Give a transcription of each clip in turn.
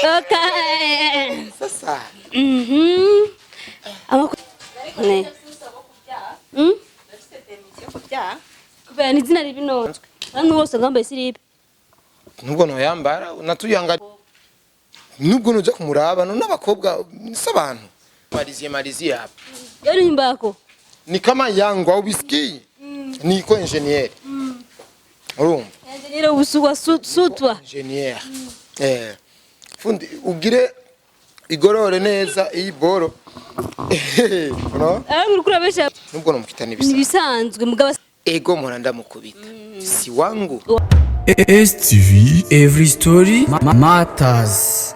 Okay. Sasa. Ne. Kubera izina ribi no. Hano hose ngambe siripe. Nubwo no yambara natuyanga. Nubwo noja kumuraba no n'abakobwa n'abantu. Malizie hapa. Yari nyumbako. Ni kama yangu au biski. Niko engineer. Urumva? Engineer ubusugwa sutwa. Engineer. Fundi ugire igorore neza iyi boro. No? Ngurukura besha. Nubwo no mukitana ibisa. Nibisanzwe mugaba Ego mpora ndamukubita. Si wangu. STV Every Story Matters.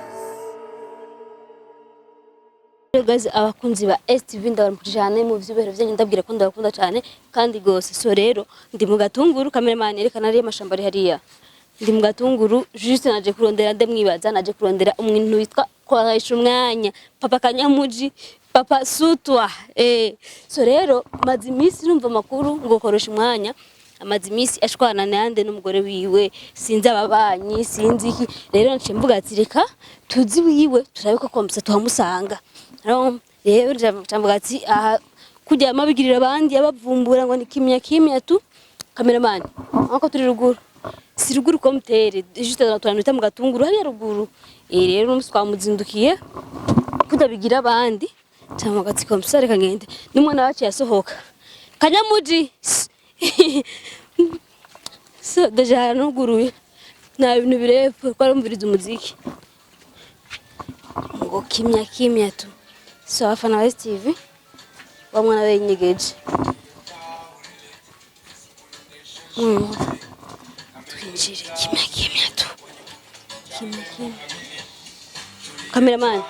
Guys, abakunzi ba STV ndabaramukije cyane mu vyibero byanyu ndabwira ko ndabakunda cyane kandi gose. So rero ndi mu gatunguru, cameraman yerekana ari amashamba ari hariya. Ndi mu gatunguru juste naje kurondera ndemwibaza, naje kurondera umuntu witwa Koreshumwanya papa Kanyamuji papa Sutwa. So rero mazi imisi numva makuru ngo Koreshumwanya amazi imisi ashwana nande n'umugore wiwe, sinzi ababanyi sinzi iki. Rero nce mvuga ati reka tuzi wiwe turabe ko komsa tuhamusanga. Rero jamvuga ati aha kujya mabigirira abandi abavumbura ngo ni kimya tu. Cameraman ako turi ruguru, si ruguru ko mutere juste turanita mu gatunguru hariya ruguru. Rero umunsi twamuzindukiye kujya bigira abandi cyangwa gati komsa reka ngende n'umwana wacu yasohoka Kanyamuji. So deja nuguruye na bintu birepfo ko arumviriza umuziki ngo kimya tu. So afana wa STV bamwana benyegeje twinjire kimya tu. Cameraman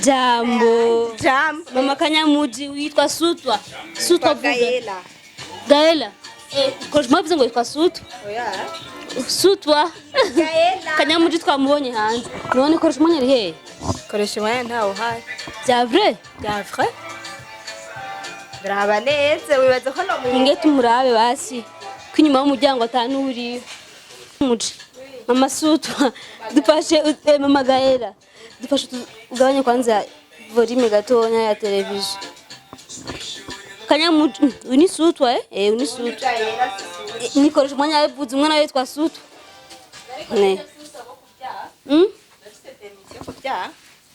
Jambo mama Kanyamuji witwa Sutwa Gaela Koreshumwanya avuze ngo yitwa Sutwa. Sutwa Kanyamuji twamubonye hanze. None Koreshumwanya ari he? Koreshumwanya ntawo hari. Bya vrai? Brava neze wibaza ko no mu Inge tumurabe basi kwinyuma y'umuryango atanuriye. Muji mama Sutwa dufashe mama Gaela dufashe ugabanye kwanza volume gatonya ya television. Kanyamuji uni Sutwa uni Sutwa. Ni Koreshumwanya yavuze umwana witwa Sutwa. Ne.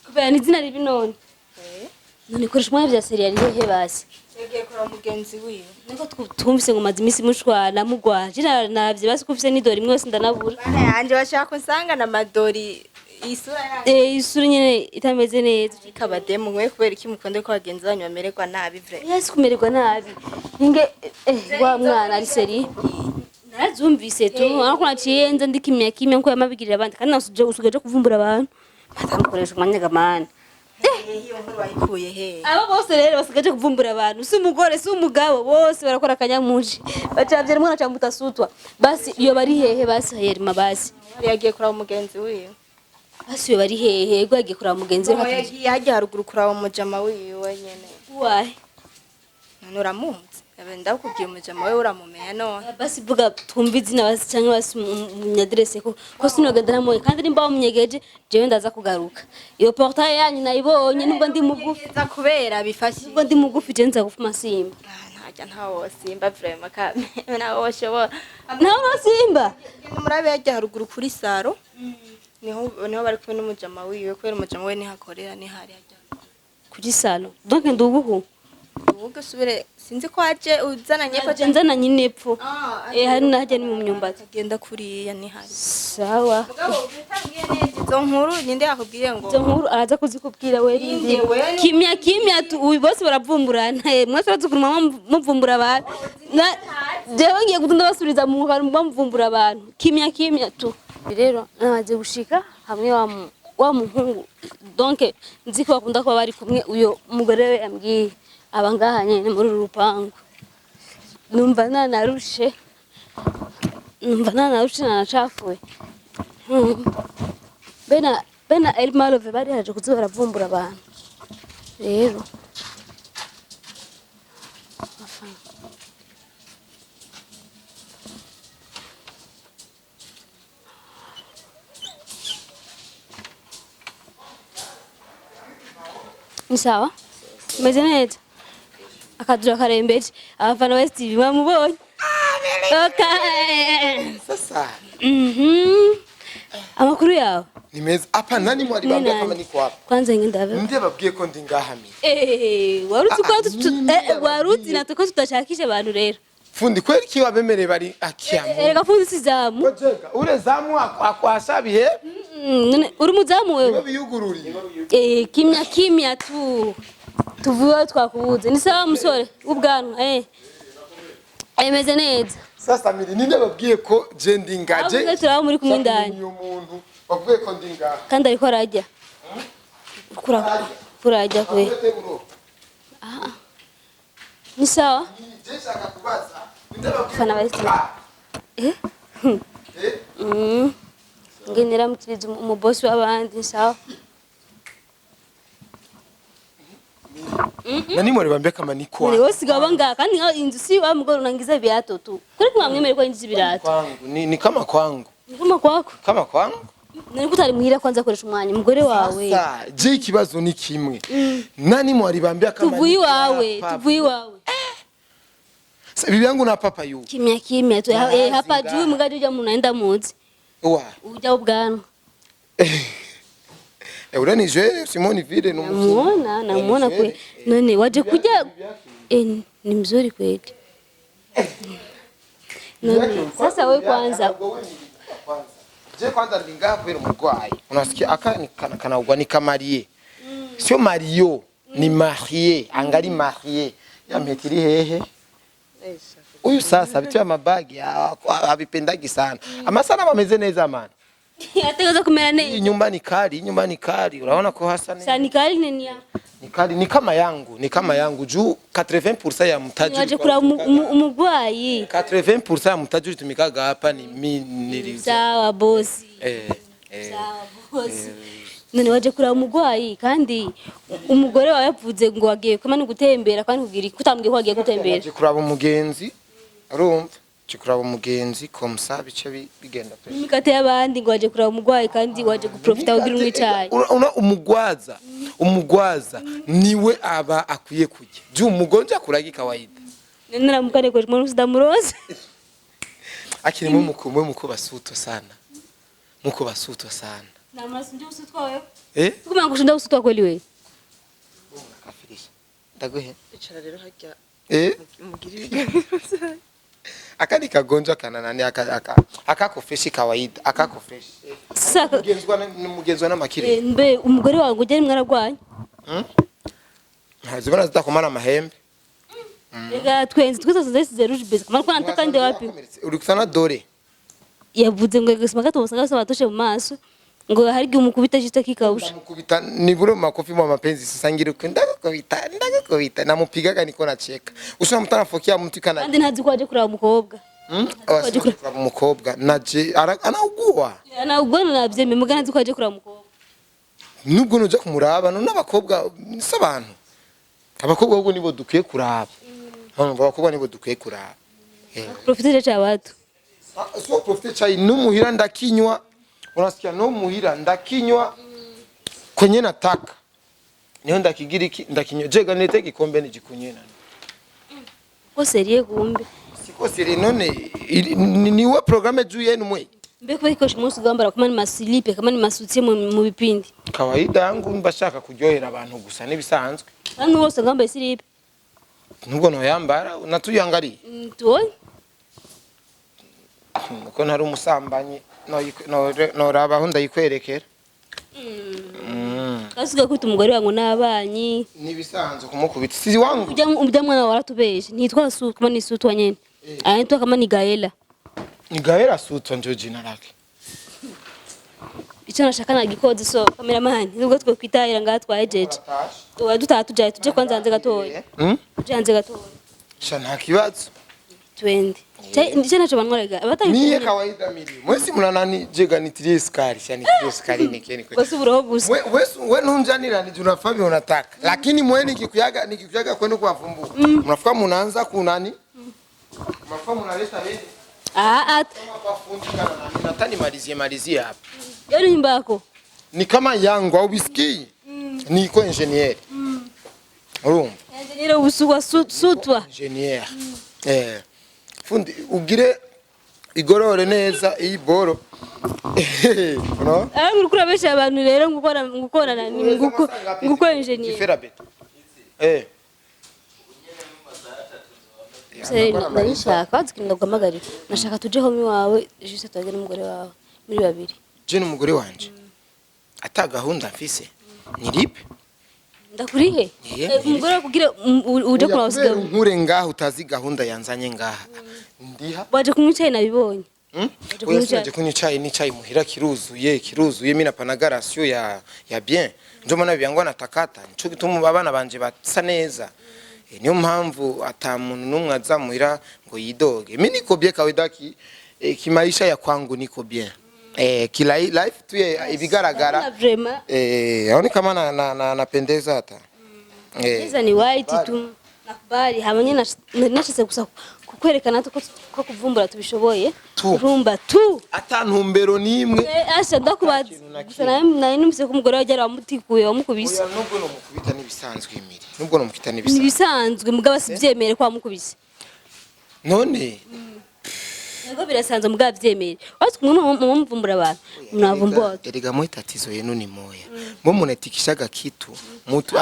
Kubera izina ribi none. None Koreshumwanya bya serial hehe basi. Yagiye kora mugenzi wiwe. Niko twumvise ngo mazi imisi mushwana mugwaje navye basi kufise n'idori imwe wese ndanabura. Bana yanje bashaka nsanga na madori isura yaje. Isura nyene itameze neza. Ikabademu mwe kubera iki mukonde ko bagenzi banyu bamererwa nabi vre. Yes kumererwa nabi. Inge wa mwana ari seri. Narazumvise tu ariko naciyenza ndikimya nko yamabigirira abandi kandi usugaje kuvumbura abantu. Batamukoresha umwanya gamana. Iyo nkuru bayikuye he. Abo bose rero basigaje kuvumbura abantu. Si umugore si umugabo bose barakora Kanyamuji. Bacavye rimwe nacamuta Sutwa. Basi iyo bari hehe basi hayerima basi. Yagiye kora mugenzi wiwe. Basi iyo bari hehe ego yagiye kora mugenzi we. Yagiye hajya haruguru kura umujama wiwe nyene. Why? None uramuzi. Ndakubwiye umujama we uramumenya none. Basi vuga twumva izina basi cyangwa basi munyadresse ko sinogenda namoye kandi nimba munyegeje jewe ndaza kugaruka. Iyo portail yanyu nayibonye nubwo ndi mugufi za kubera bifashe. Nubwo ndi mugufi je nza gufuma simba. Ntajya ntawo simba vraiment kame. Nawo shobora. Nawo simba. Murabe yajya haruguru kuri saro. Niho bari kumwe n'umujama wiwe kubera umujama we nihakorera nihari hajya. Kuri salo. Donc nduguhu. Uvuga subire sinzi ko aje uzananye ko nzananye nepfo. Hari naje ni mu myumbati. Agenda kuriya nihari. Sawa. Utangiye neza izo nkuru ninde yakubwiye ngo. Izo nkuru araza kuzikubwira we rindi. Kimya tu bose baravumburana. Mwese bazukuruma muvumbura abantu. Jewe ngiye gutunda basubiriza mu bamuvumbura abantu. Kimya tu. Rero namaze gushika hamwe wa muhungu. Donc nziko bakunda kuba bari kumwe uyo umugore we yambwiye abangaha nyene muri rupangu. Numva nanarushe nanacafuwe. Bena Elmalove bari haje kuza baravumbura abantu. Rero Ni sawa? Meze neza? Akadura karembeje. Abafana ba STV bamubonye. Okay. Sasa. Amakuru yawe? Ni meza. Apa nani mwari bambia kama niko hapa? Kwanza ngenda. Nde babwiye ko ndi ngaha mi. Waruzi ko waruzi natwe tutashakisha abantu rero. Fundi kweli kiwa bemere bari akiamu. Erega fundi sizamu. Kojega ure zamu akwasabihe. None uri muzamu wewe? Nibo biyugururiye. Kimya tu. Tuvuye twakubuze. Ni sawa musore ubwanwa Meze neza. Sasa miri ninde babwiye ko je ndi ngaje? Avuga turaho muri kumwe ndani. Uyu muntu bavuye ko ndi ngaha. Kandi ariko arajya. Kurajya kwe. Ni sawa? Je shaka kubaza. Fana ba STV. Ngenera mukiriza umubosi w'abandi ni sawa? Nani mwari bambia kama niko Ni wose gabanga kandi inzu si wa mugoro unangiza viato tu. Kuri kumwamwemere ko inzu birato. Kwangu ni kama kwangu. Ni kama kwako. Kama kwangu? Nani kutari muhira kwanza koresha umwanya umugore wawe. Sasa je ikibazo ni kimwe. Nani mwari bambia kama tuvuye iwawe. Bibi yangu na papa yu. Kimya tu hapa juu mgaje uja munaenda muzi. Wa. Uja ubwana. Ura ni je Simoni vile Namuona kwe. None waje kuja ni mzuri kweli. None sasa wewe kwanza. Je kwanza ndinga kweli mugwayi. Unasikia aka ni kanaugwa ni kamarie. Sio Mario ni marié, angali marié. Yametiri hehe. Uyu sasa bitu ya mabagi abipendagi sana. Amasana bameze neza man. Ategeza kumera neza. Nyumba ni kali. Unaona ko hasa Sasa ni kali nini ya? Ni kali ni kama yangu juu 80% ya mtaji. Waje kula umugwayi. 80% ya mtaji tumikaga hapa ni mimi Sawa bosi. Sawa bosi. None waje kula umugwayi kandi umugore wawe yavuze ngo wagiye kama ni gutembera kandi kugira kutambwiye ko wagiye gutembera. Waje kuraba umugenzi. Urumva? Chikuraba umugenzi komsa bice bigenda pe. Imikate y'abandi ngo waje kuraba umugwayi kandi waje guprofita ugira umwicaye. Una umugwaza niwe aba akwiye kujya. Je umugonja kuragi kawaida. Nena mukane kwa mwana usidamuroze. Akiri muko basuto sana. Muko basuto sana. Na mnasinje usutwa wewe? Kuma ngushinda usutwa kweli wewe. Kafirisha. Ndaguhe. Icara rero hajya. Mugirire. Akani kagonjwa kana nani akakofreshi kawaida akakofreshi. Sasa mugenzwa na makire. Mbe umugore wawe ugere mwaragwanye? Hazibona zitakomana mahembe. Rega twese zesize rouge base kamara ko nantaka ndi wapi? Uri kusana dore. Yavuze ngo gasima gato usanga basa batoshe mu maso ngo hari gihe umukubita jita kikausha. Mukubita ni bure makofi mu mapenzi sisangire ko ndagakubita namupigaga niko nacheka. Ushobora mutarafokia mtu kana. Kandi ntazi ko waje kuraba umukobwa. Waje kuraba umukobwa naje anaugua. Anaugua navyeme mugana ntazi ko waje kuraba umukobwa. Nubwo noja kumuraba no n'abakobwa n'abantu. Abakobwa ubwo nibo dukwiye kuraba. Abakobwa nibo dukwiye kuraba. Profiter cha watu. So profiter cha numuhira ndakinywa. Unasikia numuhira ndakinywa kwenye nataka. Niho ndakigira iki ndakinywa. Jega nete gikombe nijikunywe nani. Ko serie kumbe. Siko serie none niwe programme juu yenu mwe. Mbe kwa iko shimusi gambara kama ni masilipe kama ni masutie mu bipindi. Kawaida yangu mbashaka kuryohera abantu gusa nibisanzwe. Kandi wose gamba silipe. Nubwo no yambara natuyangari. Tuone. Ko ntari umusambanyi no rabaho ndayikwerekera. Kasuga kwita umugore wangu nabanyi. Nibisanzwe kumukubita. Sizi wangu. Ujya mwana waratubeshe. Nitwa Su kama ni Sutwa nyene. Aitwa kama ni Gaela. Ni Gaela Sutwa ndio jina lake. Icyo nashaka nagikoze so cameraman nubwo twe kwitahira ngatwajeje. Tuwa tuje kwanza hanze gatoya. Tuje hanze gatoya. Shana kibazo. Twende. Ndiye nacho banwaraga abatari. Niye kawaida mili. Mwesi mnanani jega nitilie sukari, shani nitilie sukari nikeni kwa. Basi uroho gusa. Wewe nunjanira ni tunafahamu unataka. Lakini mweni nikikuyaga kwenu kuwafumbuka. Mnafahamu munaanza kunani? Mnafahamu mnaleta nini? Kama bafundi kana nani natani malizie hapa. Yoni nyumba yako. Ni kama yangu au bisikii. Niko engineer. urumva engineer ubusugwa sutwa engineer fundi ugire igorore neza iyi boro no urukura besha abantu rero gukorana nguko engineer Ferabet nashaka ndagamagarira nashaka tuje home wawe juste twagere umugore wawe muri babiri je n'umugore wanje ata gahunda mfise ni lipe ndakurihe umugore kugira uje kurabasiga nkure ngaho utazi gahunda yanzanye ngaha ndiha baje kumwicaye nabibonye Oyaje kunyicaye nicaye muhira kiruzuye mina panagarasyo ya bien njo mbona byango natakata nico gituma abana banje basa neza niyo mpamvu ata muntu numwe azamuhira ngo yidoge mimi niko bien kawedaki kimaisha ya kwangu niko bien kila life tu ibigaragara aoni kama napendeza hata Pesa ni white tu nakubali hamanye nashise gusa kukwerekana ko kuvumbura tubishoboye urumba tu ata ntumbero nimwe asha ndakubaza gusa naye numvise ko umugore wajya wamutikuye wamukubise nubwo no mukubita nibisanzwe imiri nubwo no mukita nibisanzwe nibisanzwe mugaba sivyemere ko wamukubise none ngo birasanzwe mugaba vyemere wati kumwe mumuvumbura abantu mnavumbura erega mo tatizo yenu ni moya mo munatikishaga kitu mtu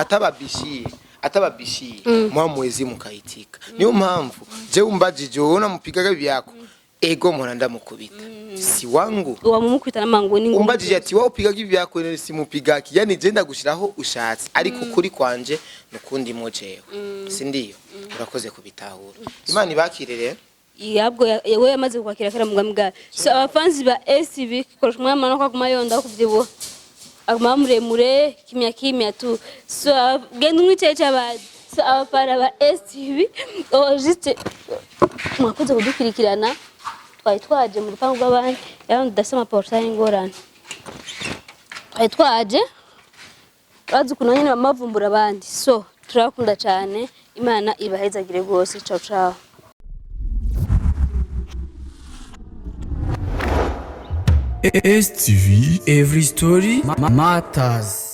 atababishie mwamwezi mukaitika niyo mpamvu je umbajije wona mupigaga byako ego mpora ndamukubita si wangu wamumukubita namangu ni umbajije ati wa upigaga byako rero simupigaki yani je ndagushiraho ushatse ariko kuri kwanje nukundi mojewe sindiyo urakoze kubitahura imana ibakirere yabwo yewe yamaze kwakira kara mugambwa so abafanzi ba STV Koreshumwanya no kumayonda kuvyibo aguma muremure kimya tu so genda umwicaye cy'abandi so abafana ba STV juste mwakoze kudukurikirana twari twaje mu rupangu rw'abandi yaho ndasema portail ngorane twari twaje bazi kuno nyine bamavumbura abandi so turakunda cyane imana ibahezagire rwose ciao STV, every story matters.